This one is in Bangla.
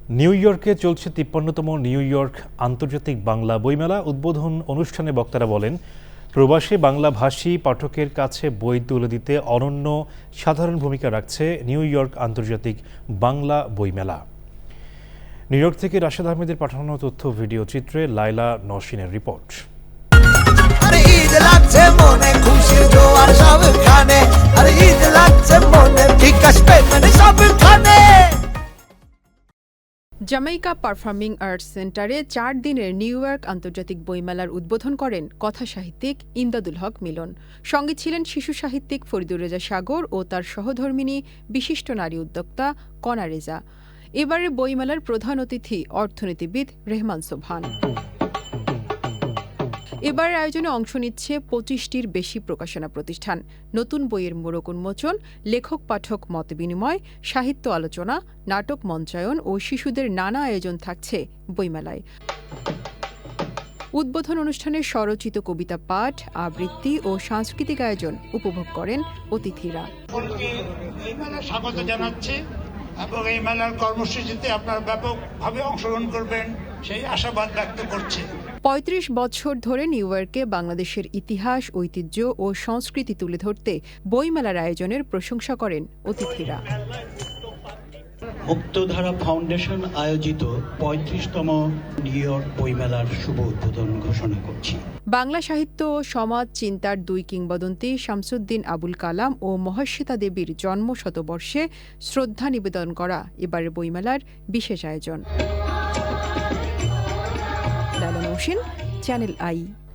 নিউ ইয়র্কে চলছে ৫৩তম নিউ ইয়র্ক আন্তর্জাতিক বাংলা বইমেলা। উদ্বোধন অনুষ্ঠানে বক্তারা বলেন, প্রবাসী বাংলাভাষী পাঠকের কাছে বই তুলে দিতে অনন্য সাধারণ ভূমিকা রাখছে নিউ ইয়র্ক আন্তর্জাতিক বাংলা বইমেলা। নিউ ইয়র্ক থেকে রাশেদ আহমেদের পাঠানো তথ্য ভিডিও চিত্রে লাইলা নওশিনের রিপোর্ট। জামাইকা পারফর্মিং আর্টস সেন্টারে ৪ দিনের নিউ ইয়র্ক আন্তর্জাতিক বইমেলার উদ্বোধন করেন কথাসাহিত্যিক ইমদাদুল হক মিলন। সঙ্গে ছিলেন শিশু সাহিত্যিক ফরিদুর রেজা সাগর ও তার সহধর্মিণী বিশিষ্ট নারী উদ্যোক্তা কণা রেজা। এবারের বইমেলার প্রধান অতিথি অর্থনীতিবিদ রেহমান সোবহান। এবারের আয়োজনে অংশ নিচ্ছে ২৫টির বেশি প্রকাশনা প্রতিষ্ঠান। নতুন বইয়ের মোড়ক উন্মোচন, লেখক পাঠক মতবিনিময়, সাহিত্য আলোচনা, নাটক মঞ্চায়ন ও শিশুদের নানা আয়োজন থাকছে বইমেলায়। উদ্বোধন অনুষ্ঠানে স্বরচিত কবিতা পাঠ, আবৃত্তি ও সাংস্কৃতিক আয়োজন উপভোগ করেন অতিথিরা। স্বাগত জানাচ্ছি এবং এই মেলার কর্মসূচিতে আপনারা ব্যাপকভাবে অংশগ্রহণ করবেন সেই আশাবাদ ব্যক্ত করছি। ৩৫ বছর ধরে নিউ ইয়র্কে বাংলাদেশের ইতিহাস, ঐতিহ্য ও সংস্কৃতি তুলে ধরতে বইমেলার আয়োজনের প্রশংসা করেন অতিথিরা। মুক্তধারা ফাউন্ডেশন আয়োজিত ৩৫তম নিউ ইয়র্ক বইমেলার শুভ উদ্বোধন ঘোষণা করছি। বাংলা সাহিত্য ও সমাজ চিন্তার ২ কিংবদন্তি শামসুদ্দিন আবুল কালাম ও মহাশ্বেতা দেবীর জন্মশতবর্ষে শ্রদ্ধা নিবেদন করা এবারের বইমেলার বিশেষ আয়োজন। লাইলা নওশিন, চ্যানেল আই।